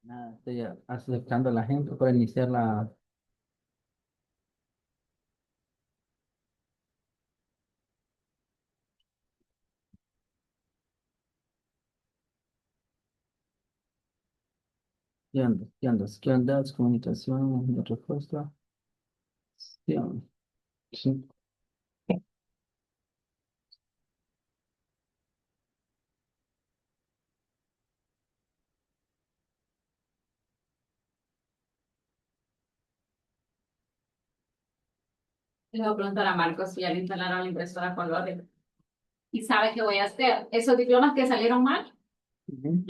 Nada, estoy aceptando a la gente para iniciar la... ¿Qué onda? ¿Qué onda? ¿Qué onda? Comunicación, de respuesta. ¿Qué onda? Sí. Le voy a preguntar a Marcos si ya le instalaron la impresora a colores. ¿Y sabe qué voy a hacer? Esos diplomas que salieron mal, Ujú.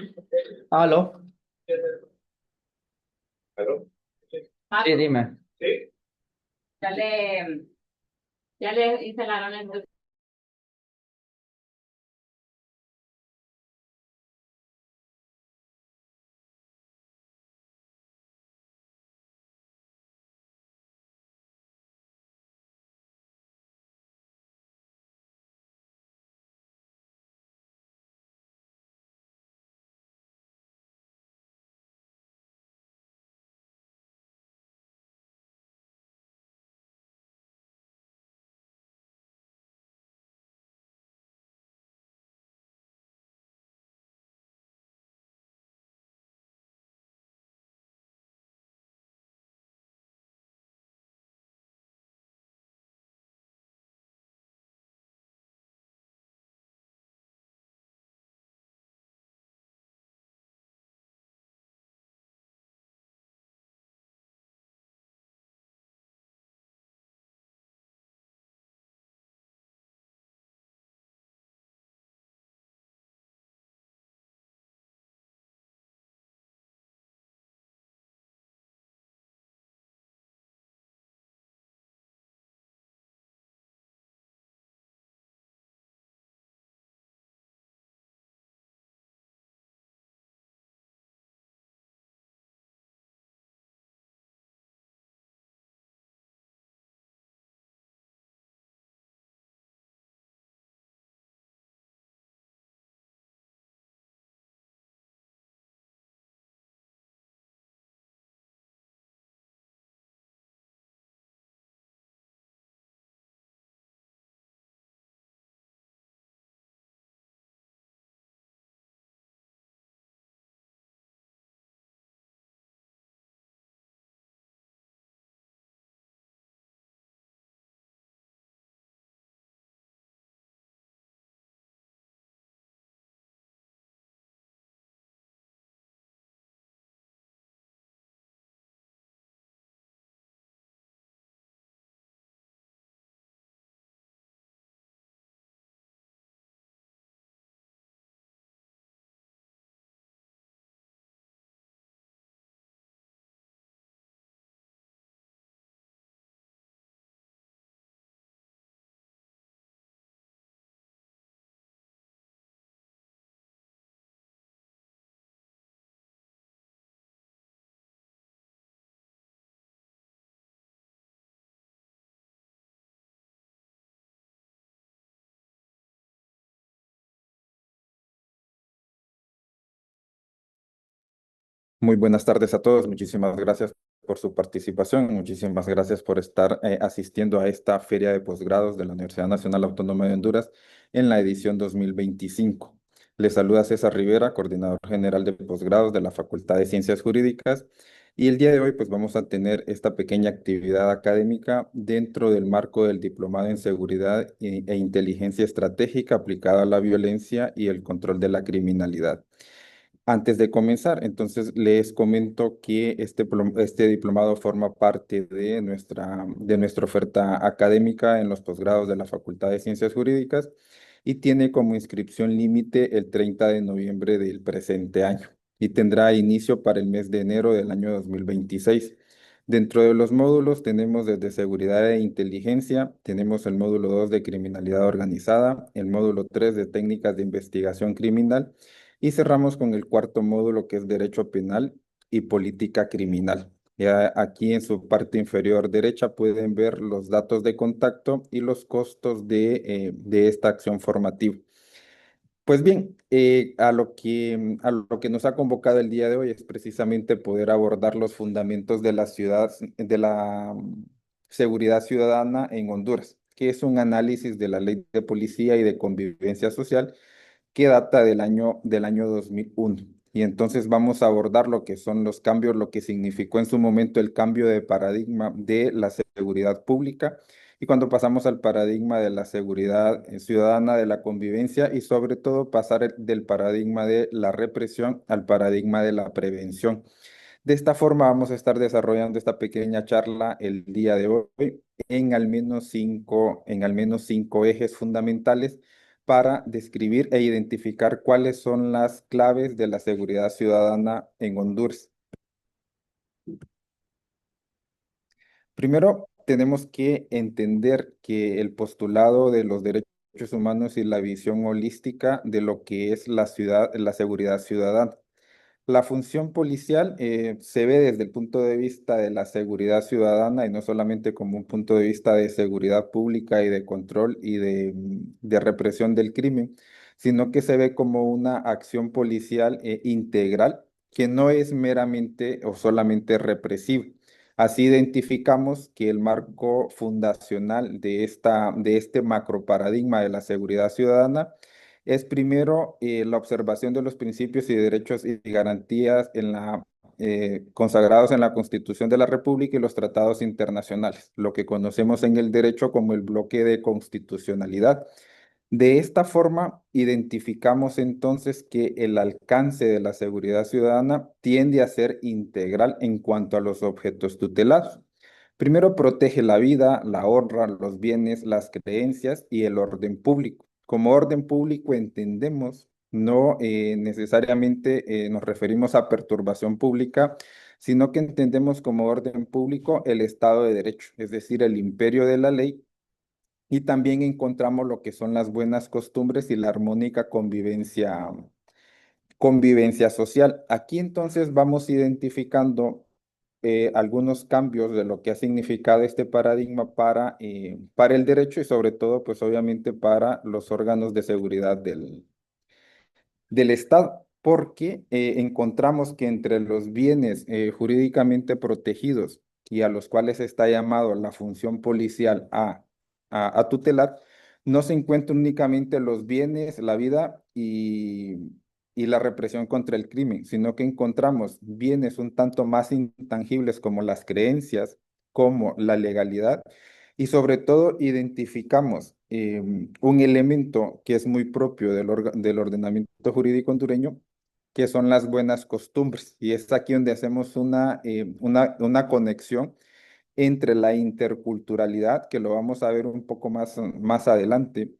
¿Aló? Claro. Sí, Marcos, dime. Sí. ya le, ya le instalaron la impresora. Muy buenas tardes a todos. Muchísimas gracias por su participación. Muchísimas gracias por estar asistiendo a esta feria de posgrados de la Universidad Nacional Autónoma de Honduras en la edición 2025. Les saluda César Rivera, coordinador general de posgrados de la Facultad de Ciencias Jurídicas. Y el día de hoy pues vamos a tener esta pequeña actividad académica dentro del marco del Diplomado en Seguridad e Inteligencia Estratégica aplicada a la violencia y el control de la criminalidad. Antes de comenzar, entonces les comento que este diplomado forma parte de nuestra oferta académica en los posgrados de la Facultad de Ciencias Jurídicas y tiene como inscripción límite el 30 de noviembre del presente año y tendrá inicio para el mes de enero del año 2026. Dentro de los módulos tenemos desde seguridad e inteligencia, tenemos el módulo 2 de criminalidad organizada, el módulo 3 de técnicas de investigación criminal y cerramos con el cuarto módulo que es Derecho Penal y Política Criminal. Ya aquí en su parte inferior derecha pueden ver los datos de contacto y los costos de esta acción formativa. Pues bien, a lo que nos ha convocado el día de hoy es precisamente poder abordar los fundamentos de la ciudad, de la seguridad ciudadana en Honduras, que es un análisis de la ley de policía y de convivencia social que data del año 2001. Y entonces vamos a abordar lo que son los cambios, lo que significó en su momento el cambio de paradigma de la seguridad pública y cuando pasamos al paradigma de la seguridad ciudadana, de la convivencia y sobre todo pasar del paradigma de la represión al paradigma de la prevención. De esta forma vamos a estar desarrollando esta pequeña charla el día de hoy en al menos cinco ejes fundamentales para describir e identificar cuáles son las claves de la seguridad ciudadana en Honduras. Primero, tenemos que entender que el postulado de los derechos humanos y la visión holística de lo que es la ciudad, la seguridad ciudadana. La función policial se ve desde el punto de vista de la seguridad ciudadana y no solamente como un punto de vista de seguridad pública y de control y de represión del crimen, sino que se ve como una acción policial integral que no es meramente o solamente represiva. Así identificamos que el marco fundacional de este macro paradigma de la seguridad ciudadana es primero la observación de los principios y derechos y garantías consagrados en la Constitución de la República y los tratados internacionales, lo que conocemos en el derecho como el bloque de constitucionalidad. De esta forma, identificamos entonces que el alcance de la seguridad ciudadana tiende a ser integral en cuanto a los objetos tutelados. Primero, protege la vida, la honra, los bienes, las creencias y el orden público. Como orden público entendemos, no necesariamente nos referimos a perturbación pública, sino que entendemos como orden público el Estado de Derecho, es decir, el imperio de la ley y también encontramos lo que son las buenas costumbres y la armónica convivencia social. Aquí entonces vamos identificando algunos cambios de lo que ha significado este paradigma para el derecho y sobre todo, pues obviamente para los órganos de seguridad del Estado, porque encontramos que entre los bienes jurídicamente protegidos y a los cuales está llamado la función policial a tutelar, no se encuentran únicamente los bienes, la vida y la represión contra el crimen, sino que encontramos bienes un tanto más intangibles como las creencias, como la legalidad y sobre todo identificamos un elemento que es muy propio del ordenamiento jurídico hondureño, que son las buenas costumbres. Y es aquí donde hacemos una conexión entre la interculturalidad, que lo vamos a ver un poco más adelante,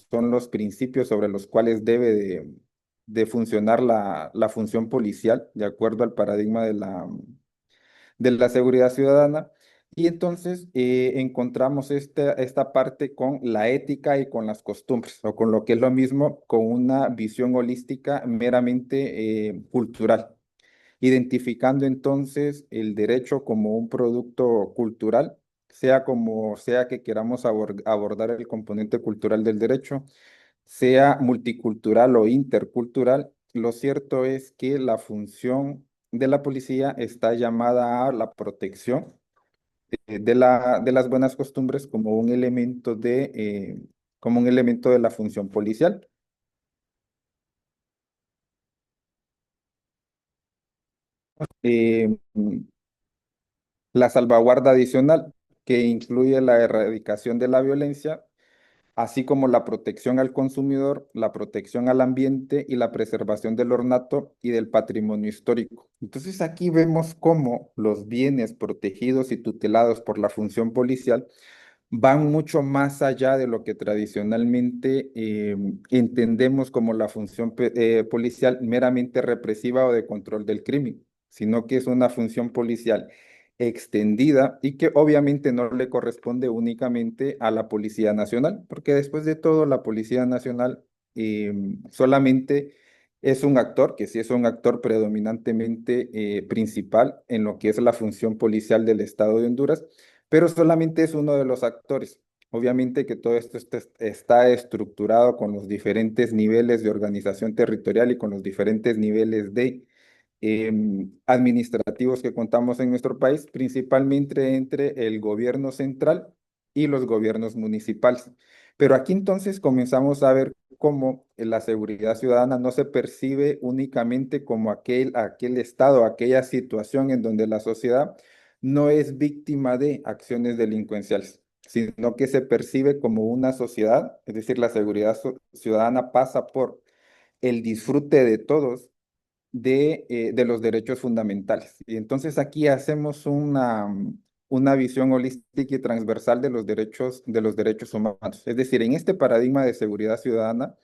son los principios sobre los cuales debe de funcionar la función policial, de acuerdo al paradigma de la seguridad ciudadana. Y entonces encontramos esta parte con la ética y con las costumbres, o con lo que es lo mismo, con una visión holística meramente cultural, identificando entonces el derecho como un producto cultural, sea como sea que queramos abordar el componente cultural del derecho, sea multicultural o intercultural. Lo cierto es que la función de la policía está llamada a la protección de las buenas costumbres como un elemento de la función policial. Eh, la salvaguarda adicional, que incluye la erradicación de la violencia, así como la protección al consumidor, la protección al ambiente y la preservación del ornato y del patrimonio histórico. Entonces aquí vemos cómo los bienes protegidos y tutelados por la función policial van mucho más allá de lo que tradicionalmente entendemos como la función policial meramente represiva o de control del crimen, sino que es una función policial extendida y que obviamente no le corresponde únicamente a la Policía Nacional, porque después de todo la Policía Nacional solamente es un actor, que sí es un actor predominantemente principal en lo que es la función policial del Estado de Honduras, pero solamente es uno de los actores. Obviamente que todo esto está estructurado con los diferentes niveles de organización territorial y con los diferentes niveles de administrativos que contamos en nuestro país, principalmente entre el gobierno central y los gobiernos municipales. Pero aquí entonces comenzamos a ver cómo la seguridad ciudadana no se percibe únicamente como aquel estado, aquella situación en donde la sociedad no es víctima de acciones delincuenciales, sino que se percibe como una sociedad, es decir, la seguridad ciudadana pasa por el disfrute de todos de los derechos fundamentales. Y entonces aquí hacemos una visión holística y transversal de los derechos humanos. Es decir, en este paradigma de seguridad ciudadana,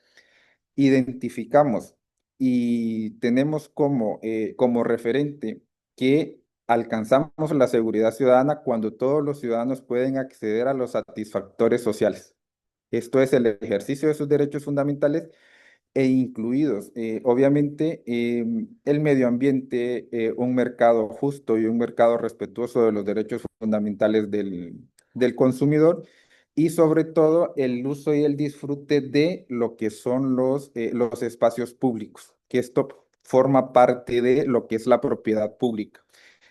identificamos y tenemos como referente que alcanzamos la seguridad ciudadana cuando todos los ciudadanos pueden acceder a los satisfactores sociales. Esto es el ejercicio de sus derechos fundamentales e incluidos, obviamente, el medio ambiente, un mercado justo y un mercado respetuoso de los derechos fundamentales del consumidor y sobre todo el uso y el disfrute de lo que son los espacios públicos, que esto forma parte de lo que es la propiedad pública.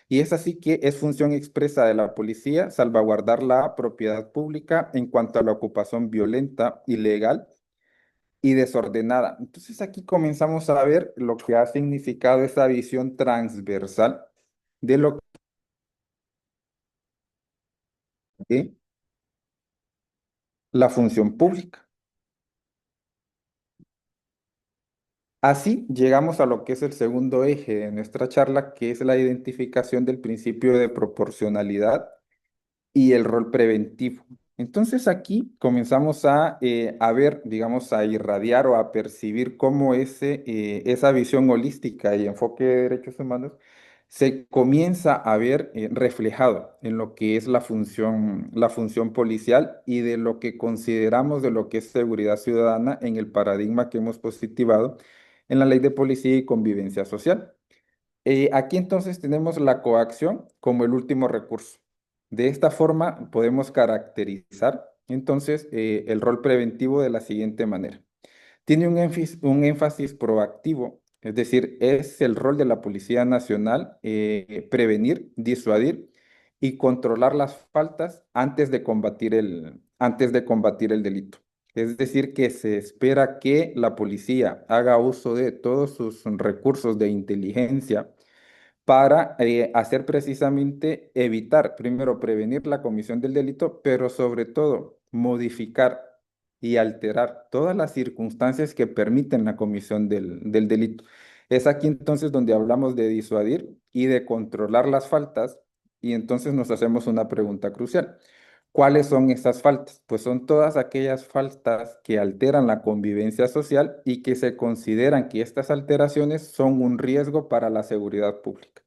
Y es así que es función expresa de la policía salvaguardar la propiedad pública en cuanto a la ocupación violenta, ilegal y desordenada. Entonces aquí comenzamos a ver lo que ha significado esa visión transversal de lo que es la función pública. Así llegamos a lo que es el segundo eje de nuestra charla, que es la identificación del principio de proporcionalidad y el rol preventivo. Entonces aquí comenzamos a ver, digamos, a irradiar o a percibir cómo esa visión holística y enfoque de derechos humanos se comienza a ver reflejado en lo que es la función policial y de lo que consideramos de lo que es seguridad ciudadana en el paradigma que hemos positivado en la Ley de Policía y Convivencia Social. Aquí entonces tenemos la coacción como el último recurso. De esta forma podemos caracterizar entonces el rol preventivo de la siguiente manera. Tiene un énfasis proactivo, es decir, es el rol de la Policía Nacional prevenir, disuadir y controlar las faltas antes de combatir el delito. Es decir, que se espera que la policía haga uso de todos sus recursos de inteligencia para hacer precisamente evitar, primero, prevenir la comisión del delito, pero sobre todo modificar y alterar todas las circunstancias que permiten la comisión del delito. Es aquí entonces donde hablamos de disuadir y de controlar las faltas y entonces nos hacemos una pregunta crucial. ¿Cuáles son esas faltas? Pues son todas aquellas faltas que alteran la convivencia social y que se consideran que estas alteraciones son un riesgo para la seguridad pública.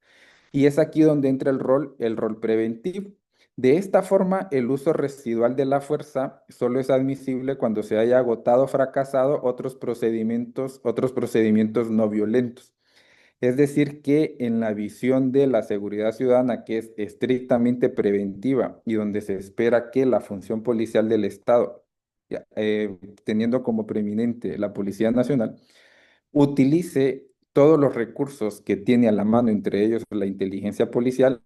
Y es aquí donde entra el rol preventivo. De esta forma, el uso residual de la fuerza solo es admisible cuando se haya agotado o fracasado otros procedimientos no violentos. Es decir, que en la visión de la seguridad ciudadana, que es estrictamente preventiva y donde se espera que la función policial del Estado, teniendo como preeminente la Policía Nacional, utilice todos los recursos que tiene a la mano, entre ellos la inteligencia policial,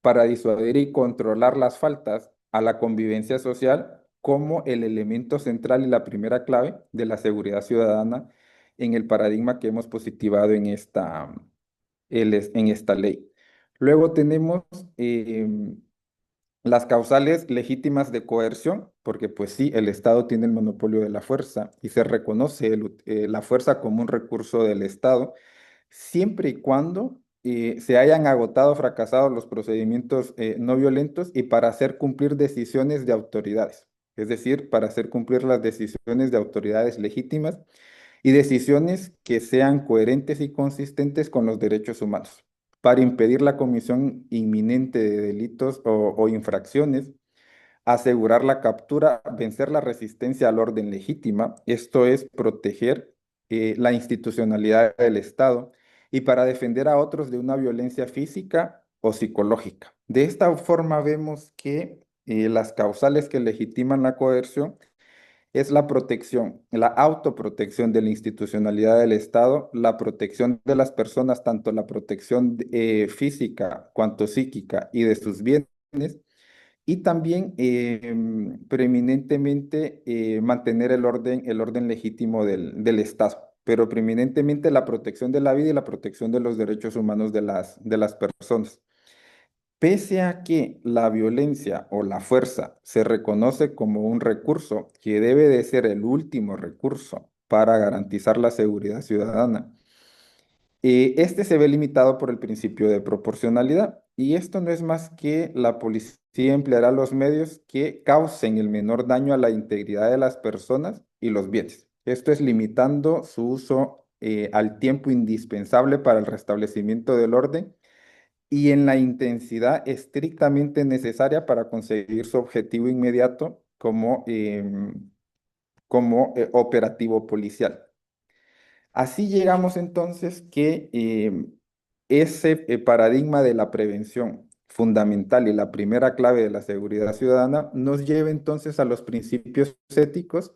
para disuadir y controlar las faltas a la convivencia social como el elemento central y la primera clave de la seguridad ciudadana en el paradigma que hemos positivado en esta ley. Luego tenemos las causales legítimas de coerción, porque pues sí, el Estado tiene el monopolio de la fuerza y se reconoce la fuerza como un recurso del Estado, siempre y cuando se hayan agotado o fracasado los procedimientos no violentos y para hacer cumplir decisiones de autoridades, es decir, para hacer cumplir las decisiones de autoridades legítimas y decisiones que sean coherentes y consistentes con los derechos humanos, para impedir la comisión inminente de delitos o infracciones, asegurar la captura, vencer la resistencia al orden legítima, esto es proteger la institucionalidad del Estado y para defender a otros de una violencia física o psicológica. De esta forma vemos que las causales que legitiman la coerción es la protección, la autoprotección de la institucionalidad del Estado, la protección de las personas, tanto la protección física cuanto psíquica y de sus bienes, y también preeminentemente mantener el orden legítimo del Estado, pero preeminentemente la protección de la vida y la protección de los derechos humanos de las personas. Pese a que la violencia o la fuerza se reconoce como un recurso que debe de ser el último recurso para garantizar la seguridad ciudadana, este se ve limitado por el principio de proporcionalidad y esto no es más que la policía empleará los medios que causen el menor daño a la integridad de las personas y los bienes. Esto es limitando su uso al tiempo indispensable para el restablecimiento del orden y en la intensidad estrictamente necesaria para conseguir su objetivo inmediato como operativo policial. Así llegamos entonces que ese paradigma de la prevención fundamental y la primera clave de la seguridad ciudadana nos lleva entonces a los principios éticos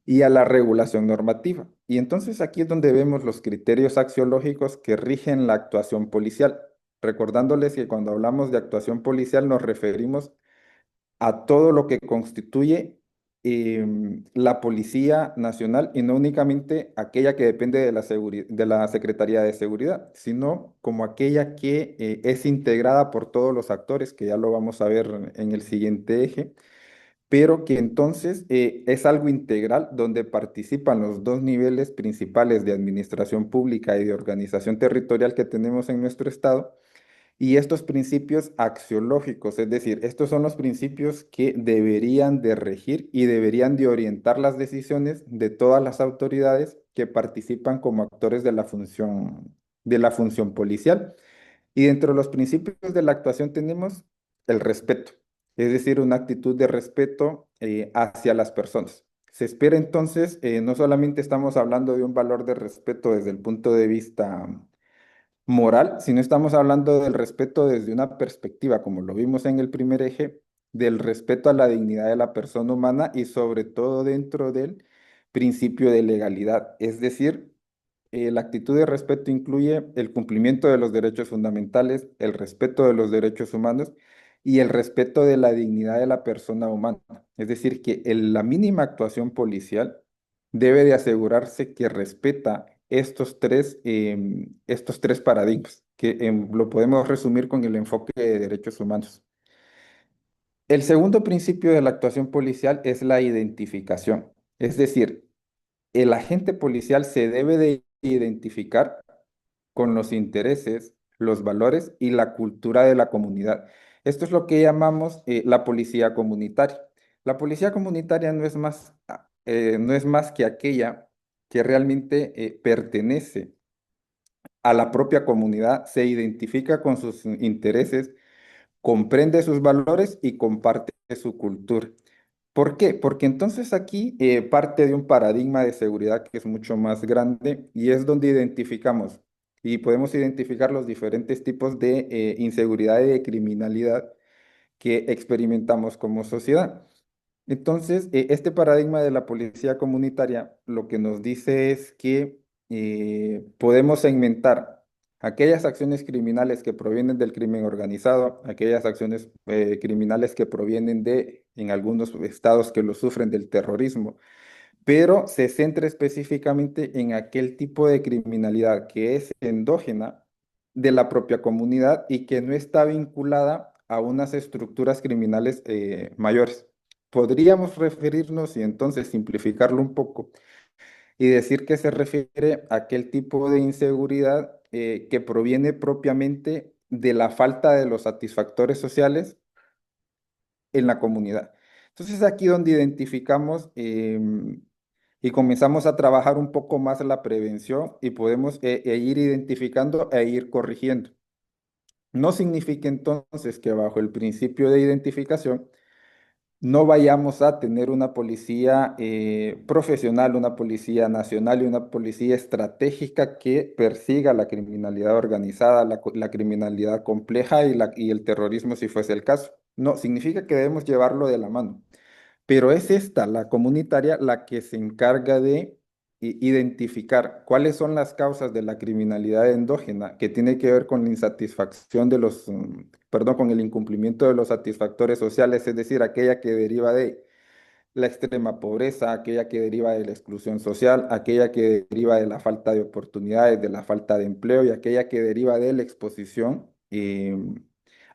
y a la regulación normativa. Y entonces aquí es donde vemos los criterios axiológicos que rigen la actuación policial. Recordándoles que cuando hablamos de actuación policial nos referimos a todo lo que constituye la Policía Nacional y no únicamente aquella que depende de de la Secretaría de Seguridad, sino como aquella que es integrada por todos los actores, que ya lo vamos a ver en el siguiente eje, pero que entonces es algo integral donde participan los dos niveles principales de administración pública y de organización territorial que tenemos en nuestro estado. Y estos principios axiológicos, es decir, estos son los principios que deberían de regir y deberían de orientar las decisiones de todas las autoridades que participan como actores de la función policial. Y dentro de los principios de la actuación tenemos el respeto, es decir, una actitud de respeto hacia las personas. Se espera entonces, no solamente estamos hablando de un valor de respeto desde el punto de vista moral, sino estamos hablando del respeto desde una perspectiva, como lo vimos en el primer eje, del respeto a la dignidad de la persona humana y sobre todo dentro del principio de legalidad. Es decir, la actitud de respeto incluye el cumplimiento de los derechos fundamentales, el respeto de los derechos humanos y el respeto de la dignidad de la persona humana. Es decir, que la mínima actuación policial debe de asegurarse que respeta estos tres paradigmas, que lo podemos resumir con el enfoque de derechos humanos. El segundo principio de la actuación policial es la identificación. Es decir, el agente policial se debe de identificar con los intereses, los valores y la cultura de la comunidad. Esto es lo que llamamos la policía comunitaria. La policía comunitaria no es más que aquella que realmente pertenece a la propia comunidad, se identifica con sus intereses, comprende sus valores y comparte su cultura. ¿Por qué? Porque entonces aquí parte de un paradigma de seguridad que es mucho más grande y es donde identificamos y podemos identificar los diferentes tipos de inseguridad y de criminalidad que experimentamos como sociedad. Entonces, este paradigma de la policía comunitaria lo que nos dice es que podemos segmentar aquellas acciones criminales que provienen del crimen organizado, aquellas acciones criminales que provienen en algunos estados que lo sufren, del terrorismo, pero se centra específicamente en aquel tipo de criminalidad que es endógena de la propia comunidad y que no está vinculada a unas estructuras criminales mayores. Podríamos referirnos y entonces simplificarlo un poco y decir que se refiere a aquel tipo de inseguridad que proviene propiamente de la falta de los satisfactores sociales en la comunidad. Entonces aquí donde identificamos y comenzamos a trabajar un poco más la prevención y podemos ir identificando e ir corrigiendo. No significa entonces que bajo el principio de identificación no vayamos a tener una policía profesional, una policía nacional y una policía estratégica que persiga la criminalidad organizada, la criminalidad compleja y el terrorismo si fuese el caso. No, significa que debemos llevarlo de la mano. Pero es esta, la comunitaria, la que se encarga de identificar cuáles son las causas de la criminalidad endógena, que tiene que ver con la insatisfacción de los, perdón, con el incumplimiento de los satisfactores sociales, es decir, aquella que deriva de la extrema pobreza, aquella que deriva de la exclusión social, aquella que deriva de la falta de oportunidades, de la falta de empleo y aquella que deriva de la exposición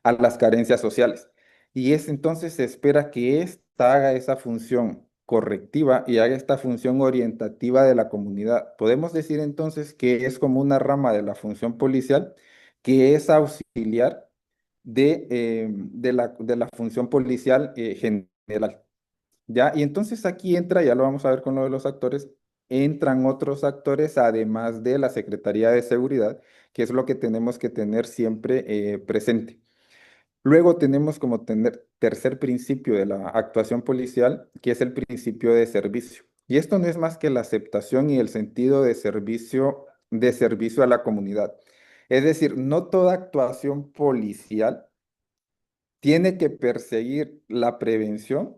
a las carencias sociales. Y es entonces se espera que ésta haga esa función correctiva y haga esta función orientativa de la comunidad. Podemos decir entonces que es como una rama de la función policial que es auxiliar de la función policial general. ¿Ya? Y entonces aquí entra, ya lo vamos a ver con lo de los actores, entran otros actores además de la Secretaría de Seguridad, que es lo que tenemos que tener siempre presente. Luego tenemos como tener tercer principio de la actuación policial, que es el principio de servicio. Y esto no es más que la aceptación y el sentido de servicio a la comunidad. Es decir, no toda actuación policial tiene que perseguir la prevención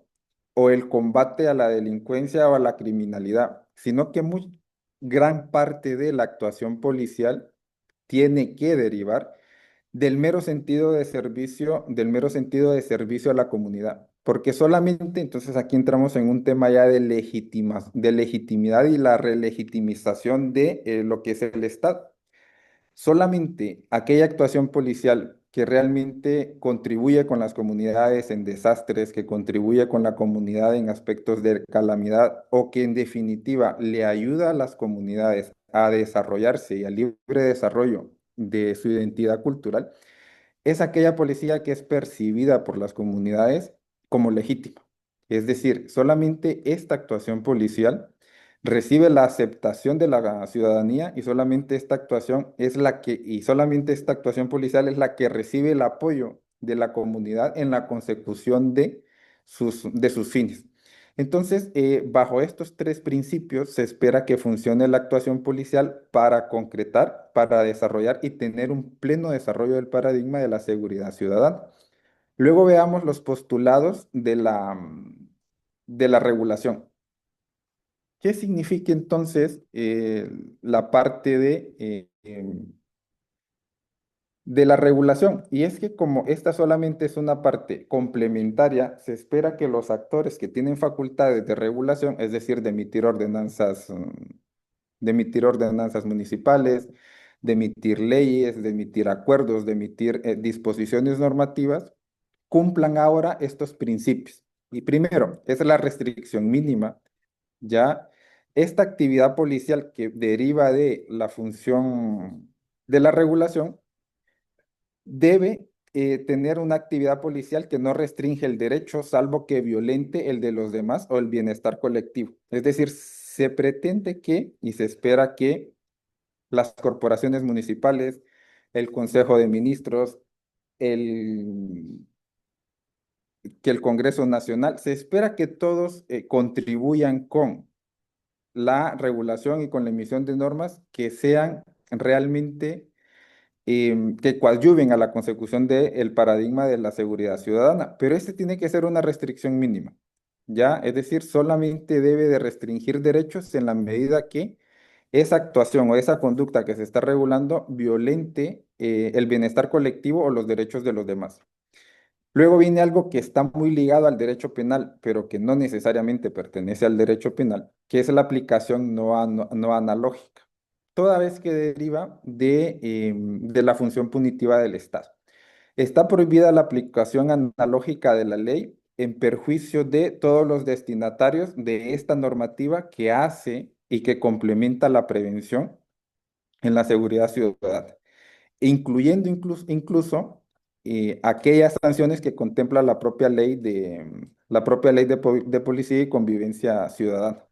o el combate a la delincuencia o a la criminalidad, sino que gran parte de la actuación policial tiene que derivar del mero sentido de servicio a la comunidad. Porque solamente, entonces aquí entramos en un tema ya de legitimidad y la relegitimización de lo que es el Estado. Solamente aquella actuación policial que realmente contribuye con las comunidades en desastres, que contribuye con la comunidad en aspectos de calamidad o que en definitiva le ayuda a las comunidades a desarrollarse y al libre desarrollo de su identidad cultural, es aquella policía que es percibida por las comunidades como legítima. Es decir, solamente esta actuación policial recibe la aceptación de la ciudadanía y solamente esta actuación es la que, y solamente esta actuación policial es la que recibe el apoyo de la comunidad en la consecución de sus fines. Entonces, bajo estos tres principios, se espera que funcione la actuación policial para concretar, para desarrollar y tener un pleno desarrollo del paradigma de la seguridad ciudadana. Luego veamos los postulados de la regulación. ¿Qué significa entonces la parte de la regulación? Y es que como esta solamente es una parte complementaria, se espera que los actores que tienen facultades de regulación, es decir, de emitir ordenanzas municipales, de emitir leyes, de emitir acuerdos, de emitir disposiciones normativas, cumplan ahora estos principios. Y primero, es la restricción mínima, ya esta actividad policial que deriva de la función de la regulación debe tener una actividad policial que no restringe el derecho, salvo que violente el de los demás o el bienestar colectivo. Es decir, se pretende que y se espera que las corporaciones municipales, el Consejo de Ministros, el, que el Congreso Nacional, se espera que todos contribuyan con la regulación y con la emisión de normas que sean realmente que coadyuven a la consecución del paradigma de la seguridad ciudadana, pero este tiene que ser una restricción mínima, ¿ya? Es decir, solamente debe de restringir derechos en la medida que esa actuación o esa conducta que se está regulando violente el bienestar colectivo o los derechos de los demás. Luego viene algo que está muy ligado al derecho penal, pero que no necesariamente pertenece al derecho penal, que es la aplicación no analógica, toda vez que deriva de la función punitiva del Estado. Está prohibida la aplicación analógica de la ley en perjuicio de todos los destinatarios de esta normativa que hace y que complementa la prevención en la seguridad ciudadana, incluyendo incluso aquellas sanciones que contempla la propia ley de policía y convivencia ciudadana.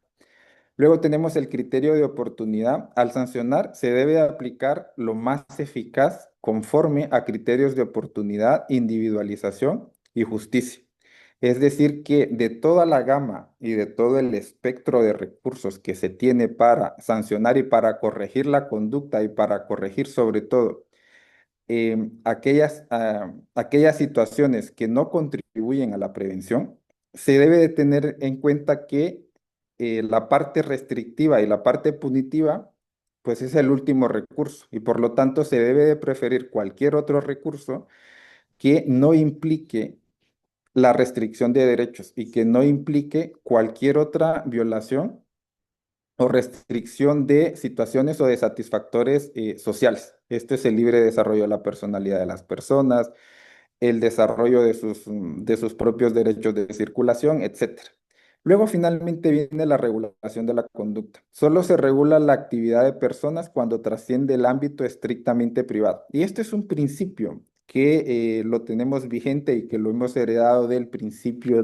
Luego tenemos el criterio de oportunidad. Al sancionar, se debe aplicar lo más eficaz conforme a criterios de oportunidad, individualización y justicia. Es decir, que de toda la gama y de todo el espectro de recursos que se tiene para sancionar y para corregir la conducta y para corregir sobre todo aquellas situaciones que no contribuyen a la prevención, se debe de tener en cuenta que la parte restrictiva y la parte punitiva, pues es el último recurso y por lo tanto se debe de preferir cualquier otro recurso que no implique la restricción de derechos y que no implique cualquier otra violación o restricción de situaciones o de satisfactores sociales. Esto es el libre desarrollo de la personalidad de las personas, el desarrollo de sus propios derechos de circulación, etcétera. Luego, finalmente, viene la regulación de la conducta. Solo se regula la actividad de personas cuando trasciende el ámbito estrictamente privado. Y este es un principio que lo tenemos vigente y que lo hemos heredado del principio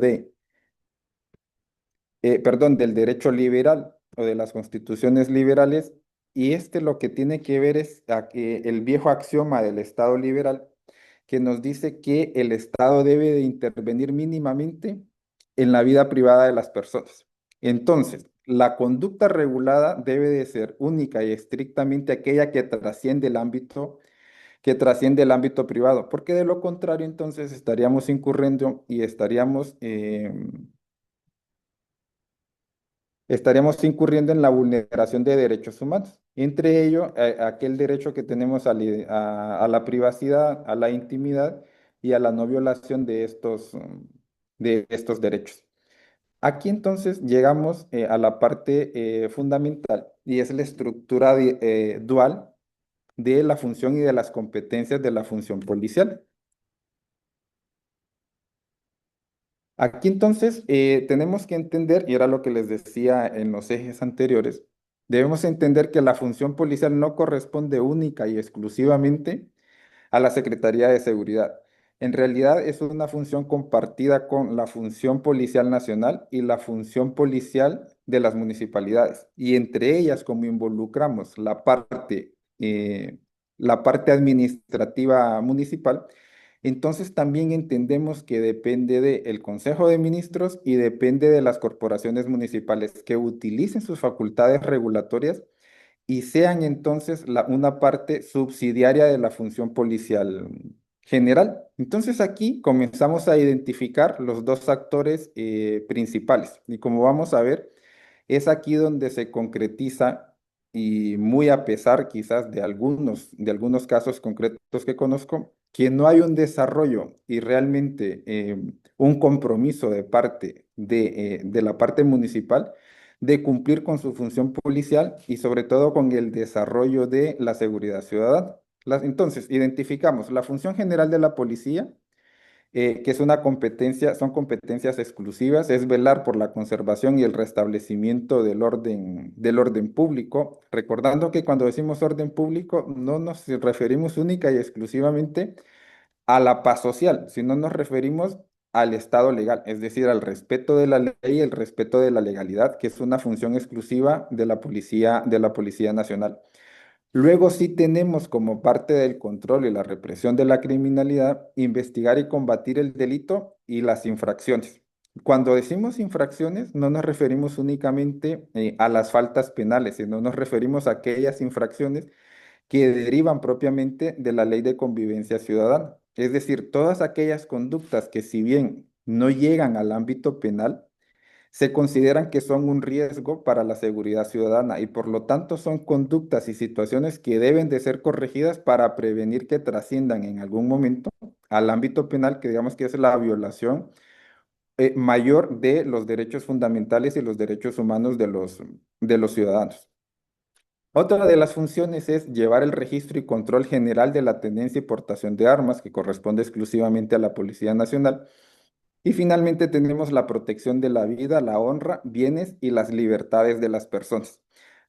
perdón, del derecho liberal o de las constituciones liberales. Y este lo que tiene que ver es el viejo axioma del Estado liberal que nos dice que el Estado debe de intervenir mínimamente en la vida privada de las personas. Entonces, la conducta regulada debe de ser única y estrictamente aquella que trasciende el ámbito privado, porque de lo contrario, entonces estaríamos incurriendo y estaríamos incurriendo en la vulneración de derechos humanos. Entre ello, aquel derecho que tenemos a la privacidad, a la intimidad y a la no violación de estos derechos. Aquí entonces llegamos a la parte fundamental y es la estructura dual de la función y de las competencias de la función policial. Aquí entonces tenemos que entender, y era lo que les decía en los ejes anteriores, debemos entender que la función policial no corresponde única y exclusivamente a la Secretaría de Seguridad. En realidad es una función compartida con la función policial nacional y la función policial de las municipalidades. Y entre ellas, como involucramos la parte administrativa municipal, entonces también entendemos que depende del Consejo de Ministros y depende de las corporaciones municipales que utilicen sus facultades regulatorias y sean entonces una parte subsidiaria de la función policial general. Entonces aquí comenzamos a identificar los dos actores principales y como vamos a ver, es aquí donde se concretiza y muy a pesar quizás de algunos casos concretos que conozco, que no hay un desarrollo y realmente un compromiso de parte de la parte municipal de cumplir con su función policial y sobre todo con el desarrollo de la seguridad ciudadana. Entonces, identificamos la función general de la policía, que es una competencia, son competencias exclusivas, es velar por la conservación y el restablecimiento del orden público, recordando que cuando decimos orden público no nos referimos única y exclusivamente a la paz social, sino nos referimos al Estado legal, es decir, al respeto de la ley y el respeto de la legalidad, que es una función exclusiva de la Policía Nacional. Luego sí tenemos como parte del control y la represión de la criminalidad, investigar y combatir el delito y las infracciones. Cuando decimos infracciones, no nos referimos únicamente a las faltas penales, sino nos referimos a aquellas infracciones que derivan propiamente de la ley de convivencia ciudadana. Es decir, todas aquellas conductas que si bien no llegan al ámbito penal, se consideran que son un riesgo para la seguridad ciudadana y por lo tanto son conductas y situaciones que deben de ser corregidas para prevenir que trasciendan en algún momento al ámbito penal, que digamos que es la violación mayor de los derechos fundamentales y los derechos humanos de los ciudadanos. Otra de las funciones es llevar el registro y control general de la tenencia y portación de armas, que corresponde exclusivamente a la Policía Nacional. Y finalmente tenemos la protección de la vida, la honra, bienes y las libertades de las personas.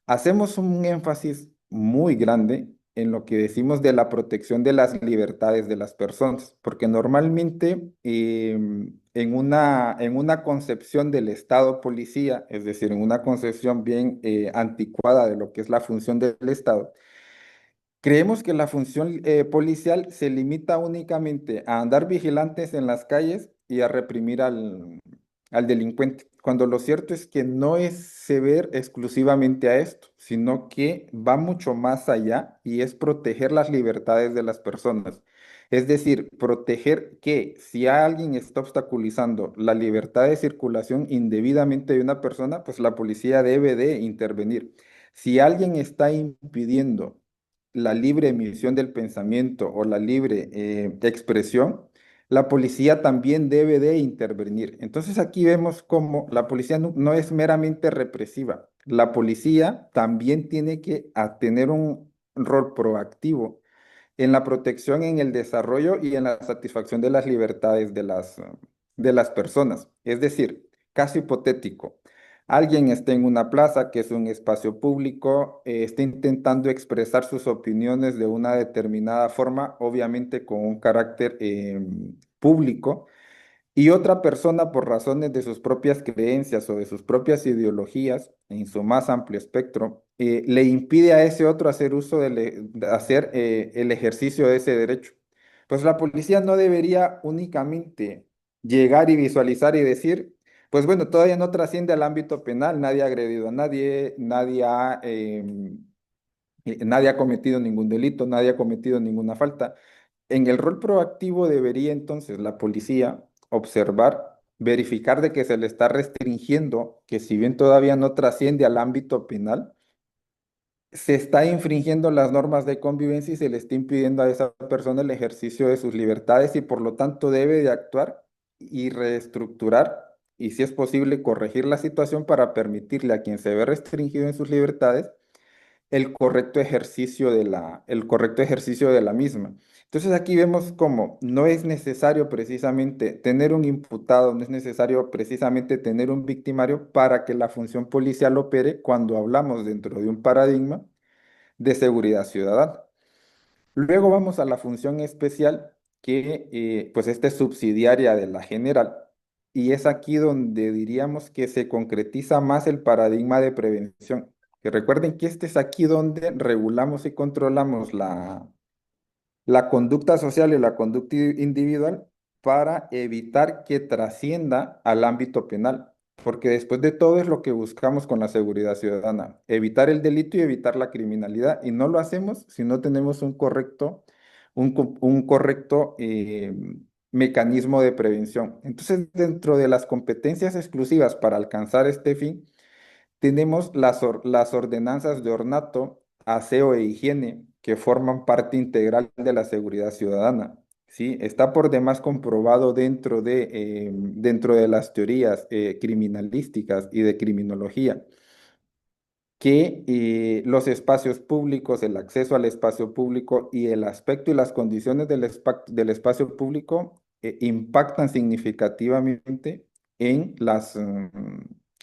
Hacemos un énfasis muy grande en lo que decimos de la protección de las libertades de las personas, porque normalmente en una concepción del Estado policía, es decir, en una concepción bien anticuada de lo que es la función del Estado, creemos que la función policial se limita únicamente a andar vigilantes en las calles y a reprimir al delincuente, cuando lo cierto es que no es se ver exclusivamente a esto, sino que va mucho más allá y es proteger las libertades de las personas. Es decir, proteger que si alguien está obstaculizando la libertad de circulación indebidamente de una persona, pues la policía debe de intervenir. Si alguien está impidiendo la libre emisión del pensamiento o la libre expresión, la policía también debe de intervenir. Entonces aquí vemos cómo la policía no es meramente represiva. La policía también tiene que tener un rol proactivo en la protección, en el desarrollo y en la satisfacción de las libertades de las personas. Es decir, caso hipotético, alguien está en una plaza que es un espacio público, está intentando expresar sus opiniones de una determinada forma, obviamente con un carácter público, y otra persona, por razones de sus propias creencias o de sus propias ideologías, en su más amplio espectro, le impide a ese otro hacer uso de hacer el ejercicio de ese derecho. Pues la policía no debería únicamente llegar y visualizar y decir, pues bueno, todavía no trasciende al ámbito penal, nadie ha agredido a nadie, nadie ha cometido ningún delito, nadie ha cometido ninguna falta. En el rol proactivo debería entonces la policía observar, verificar de que se le está restringiendo, que si bien todavía no trasciende al ámbito penal, se está infringiendo las normas de convivencia y se le está impidiendo a esa persona el ejercicio de sus libertades y por lo tanto debe de actuar y reestructurar y si es posible corregir la situación para permitirle a quien se ve restringido en sus libertades el correcto ejercicio de la misma. Entonces aquí vemos cómo no es necesario precisamente tener un imputado, no es necesario precisamente tener un victimario para que la función policial opere cuando hablamos dentro de un paradigma de seguridad ciudadana. Luego vamos a la función especial que pues esta es subsidiaria de la general y es aquí donde diríamos que se concretiza más el paradigma de prevención. Que recuerden que este es aquí donde regulamos y controlamos la conducta social y la conducta individual para evitar que trascienda al ámbito penal. Porque después de todo es lo que buscamos con la seguridad ciudadana, evitar el delito y evitar la criminalidad. Y no lo hacemos si no tenemos un correcto mecanismo de prevención. Entonces, dentro de las competencias exclusivas para alcanzar este fin, tenemos las ordenanzas de ornato, aseo e higiene que forman parte integral de la seguridad ciudadana. ¿Sí? Está por demás comprobado dentro de las teorías criminalísticas y de criminología que los espacios públicos, el acceso al espacio público y el aspecto y las condiciones del espacio público impactan significativamente en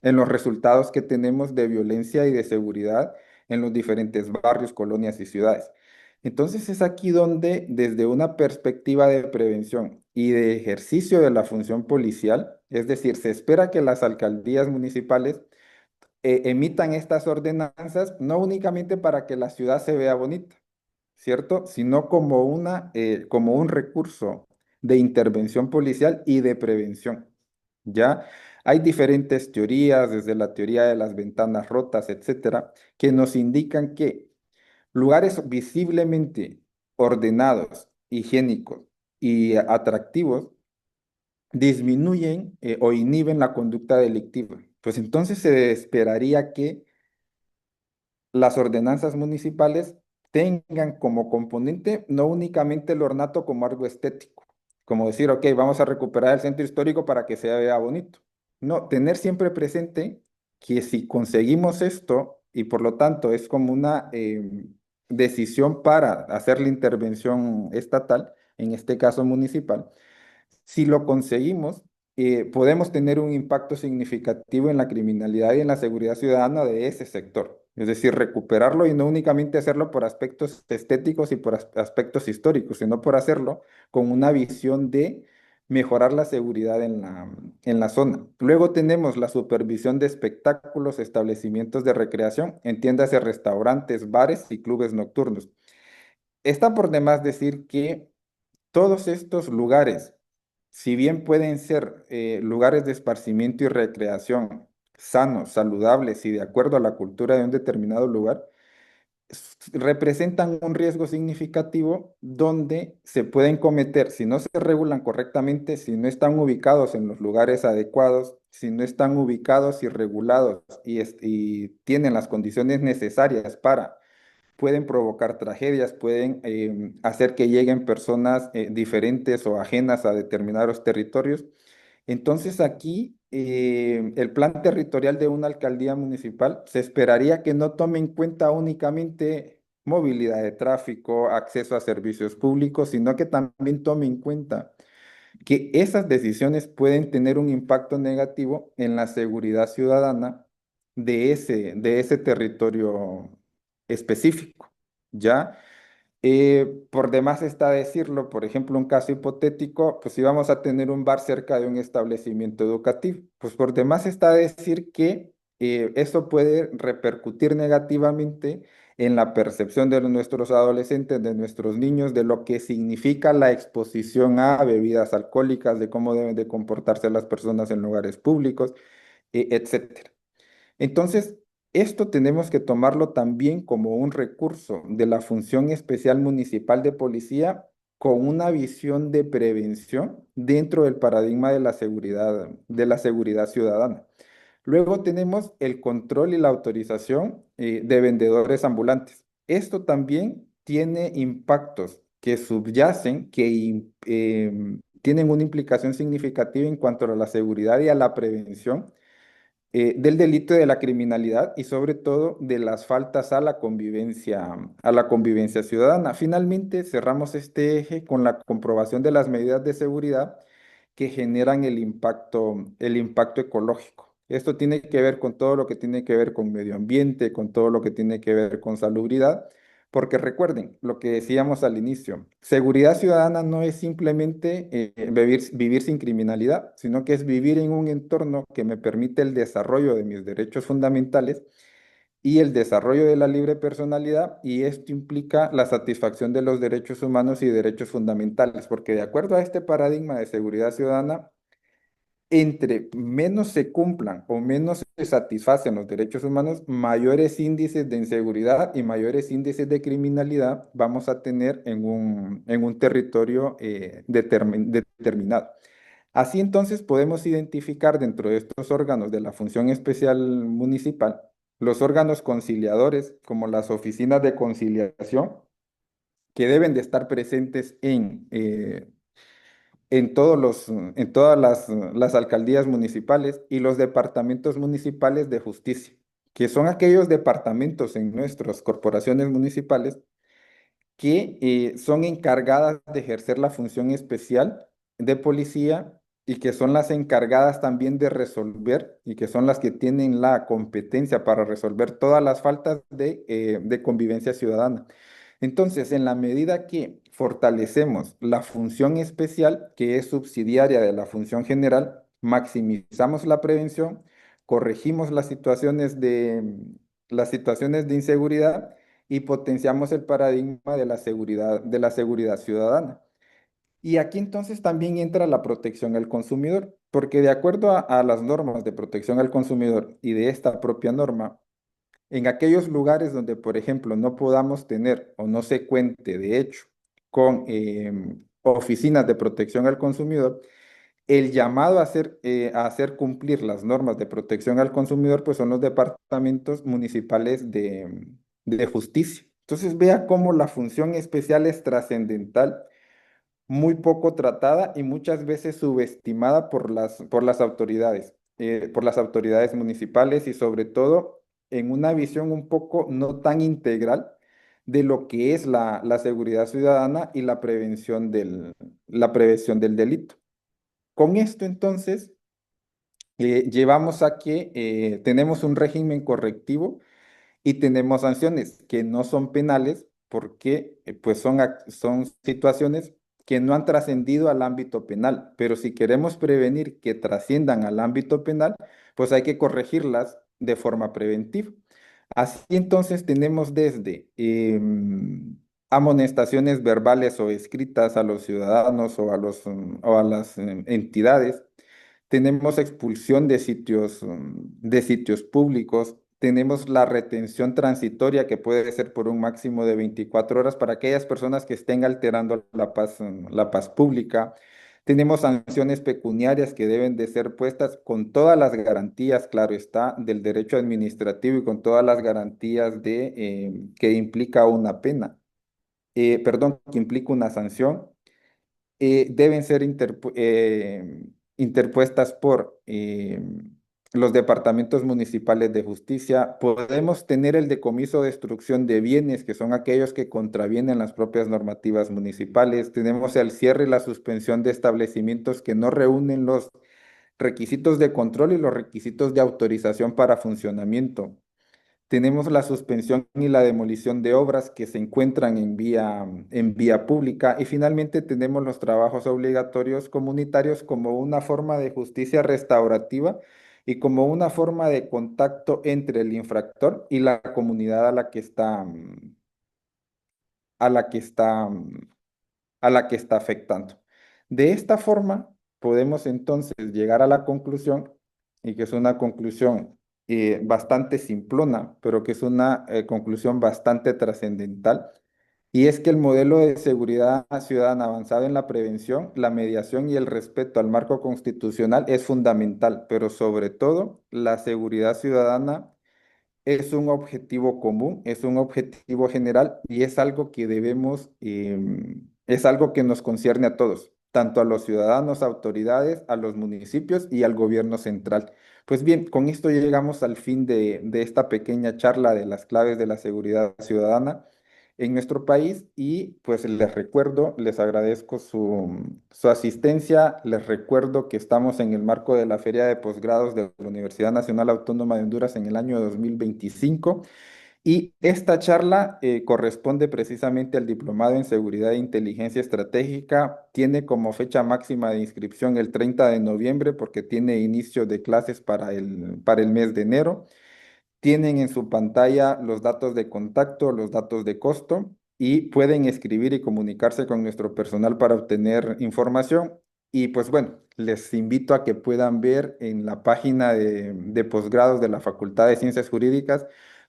en los resultados que tenemos de violencia y de seguridad en los diferentes barrios, colonias y ciudades. Entonces es aquí donde, desde una perspectiva de prevención y de ejercicio de la función policial, es decir, se espera que las alcaldías municipales emitan estas ordenanzas no únicamente para que la ciudad se vea bonita, ¿cierto? Sino como como un recurso de intervención policial y de prevención, ¿ya? Hay diferentes teorías, desde la teoría de las ventanas rotas, etcétera, que nos indican que lugares visiblemente ordenados, higiénicos y atractivos disminuyen o inhiben la conducta delictiva. Pues entonces se esperaría que las ordenanzas municipales tengan como componente no únicamente el ornato como algo estético, como decir, ok, vamos a recuperar el centro histórico para que se vea bonito. No, tener siempre presente que si conseguimos esto, y por lo tanto es como una decisión para hacer la intervención estatal, en este caso municipal, si lo conseguimos, podemos tener un impacto significativo en la criminalidad y en la seguridad ciudadana de ese sector. Es decir, recuperarlo y no únicamente hacerlo por aspectos estéticos y por aspectos históricos, sino por hacerlo con una visión de mejorar la seguridad en la zona. Luego tenemos la supervisión de espectáculos, establecimientos de recreación, entiéndase restaurantes, bares y clubes nocturnos. Está por demás decir que todos estos lugares si bien pueden ser lugares de esparcimiento y recreación sanos, saludables y de acuerdo a la cultura de un determinado lugar, representan un riesgo significativo donde se pueden cometer, si no se regulan correctamente, si no están ubicados en los lugares adecuados, si no están ubicados y regulados y tienen las condiciones necesarias para, pueden provocar tragedias, pueden hacer que lleguen personas diferentes o ajenas a determinados territorios. Entonces aquí el plan territorial de una alcaldía municipal se esperaría que no tome en cuenta únicamente movilidad de tráfico, acceso a servicios públicos, sino que también tome en cuenta que esas decisiones pueden tener un impacto negativo en la seguridad ciudadana de ese territorio específico, ¿ya? Por demás está decirlo, por ejemplo, un caso hipotético, pues si vamos a tener un bar cerca de un establecimiento educativo, pues por demás está decir que eso puede repercutir negativamente en la percepción de nuestros adolescentes, de nuestros niños, de lo que significa la exposición a bebidas alcohólicas, de cómo deben de comportarse las personas en lugares públicos, etcétera. Entonces, esto tenemos que tomarlo también como un recurso de la Función Especial Municipal de Policía con una visión de prevención dentro del paradigma de la seguridad ciudadana. Luego tenemos el control y la autorización de vendedores ambulantes. Esto también tiene impactos que subyacen, tienen una implicación significativa en cuanto a la seguridad y a la prevención del delito y de la criminalidad y sobre todo de las faltas a la convivencia ciudadana. Finalmente, cerramos este eje con la comprobación de las medidas de seguridad que generan el impacto ecológico. Esto tiene que ver con todo lo que tiene que ver con medio ambiente, con todo lo que tiene que ver con salubridad, porque recuerden lo que decíamos al inicio, seguridad ciudadana no es simplemente vivir sin criminalidad, sino que es vivir en un entorno que me permite el desarrollo de mis derechos fundamentales y el desarrollo de la libre personalidad, y esto implica la satisfacción de los derechos humanos y derechos fundamentales, porque de acuerdo a este paradigma de seguridad ciudadana, entre menos se cumplan o menos se satisfacen los derechos humanos, mayores índices de inseguridad y mayores índices de criminalidad vamos a tener en un territorio determinado. Así entonces podemos identificar dentro de estos órganos de la Función Especial Municipal los órganos conciliadores como las oficinas de conciliación que deben de estar presentes en todas las alcaldías municipales y los departamentos municipales de justicia, que son aquellos departamentos en nuestras corporaciones municipales que son encargadas de ejercer la función especial de policía y que son las encargadas también de resolver y que son las que tienen la competencia para resolver todas las faltas de convivencia ciudadana. Entonces, en la medida que fortalecemos la función especial, que es subsidiaria de la función general, maximizamos la prevención, corregimos las situaciones de inseguridad y potenciamos el paradigma de la seguridad ciudadana. Y aquí entonces también entra la protección al consumidor, porque de acuerdo a las normas de protección al consumidor y de esta propia norma, en aquellos lugares donde, por ejemplo, no podamos tener o no se cuente, de hecho, con oficinas de protección al consumidor, el llamado a hacer cumplir las normas de protección al consumidor, pues son los departamentos municipales de justicia. Entonces, vea cómo la función especial es trascendental, muy poco tratada y muchas veces subestimada por las autoridades municipales y sobre todo en una visión un poco no tan integral de lo que es la seguridad ciudadana y la prevención del delito. Con esto entonces llevamos a que tenemos un régimen correctivo y tenemos sanciones que no son penales porque pues son situaciones que no han trascendido al ámbito penal, pero si queremos prevenir que trasciendan al ámbito penal, pues hay que corregirlas de forma preventiva. Así entonces tenemos desde amonestaciones verbales o escritas a los ciudadanos o a las entidades. Tenemos expulsión de sitios públicos. Tenemos la retención transitoria que puede ser por un máximo de 24 horas para aquellas personas que estén alterando la paz pública. Tenemos sanciones pecuniarias que deben de ser puestas con todas las garantías, claro está, del derecho administrativo y con todas las garantías que implica una pena, perdón, que implica una sanción. Deben ser interpuestas por los departamentos municipales de justicia. Podemos tener el decomiso o destrucción de bienes, que son aquellos que contravienen las propias normativas municipales. Tenemos el cierre y la suspensión de establecimientos que no reúnen los requisitos de control y los requisitos de autorización para funcionamiento. Tenemos la suspensión y la demolición de obras que se encuentran en vía pública y finalmente tenemos los trabajos obligatorios comunitarios como una forma de justicia restaurativa y como una forma de contacto entre el infractor y la comunidad a la que está, a la que está afectando. De esta forma, podemos entonces llegar a la conclusión, y que es una conclusión bastante simplona, pero que es una conclusión bastante trascendental, y es que el modelo de seguridad ciudadana avanzado en la prevención, la mediación y el respeto al marco constitucional es fundamental, pero sobre todo la seguridad ciudadana es un objetivo común, es un objetivo general y es algo que es algo que nos concierne a todos, tanto a los ciudadanos, autoridades, a los municipios y al gobierno central. Pues bien, con esto llegamos al fin de esta pequeña charla de las claves de la seguridad ciudadana en nuestro país y pues les recuerdo, les agradezco su asistencia, les recuerdo que estamos en el marco de la Feria de Posgrados de la Universidad Nacional Autónoma de Honduras en el año 2025 y esta charla corresponde precisamente al Diplomado en Seguridad e Inteligencia Estratégica, tiene como fecha máxima de inscripción el 30 de noviembre porque tiene inicio de clases para el mes de enero. Tienen en su pantalla los datos de contacto, los datos de costo y pueden escribir y comunicarse con nuestro personal para obtener información. Y pues bueno, les invito a que puedan ver en la página de posgrados de la Facultad de Ciencias Jurídicas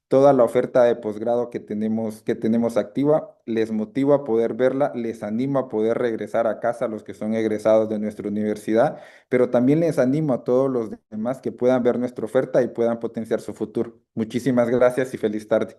toda la oferta de posgrado que tenemos activa. Les motivo a poder verla, les animo a poder regresar a casa los que son egresados de nuestra universidad, pero también les animo a todos los demás que puedan ver nuestra oferta y puedan potenciar su futuro. Muchísimas gracias y feliz tarde.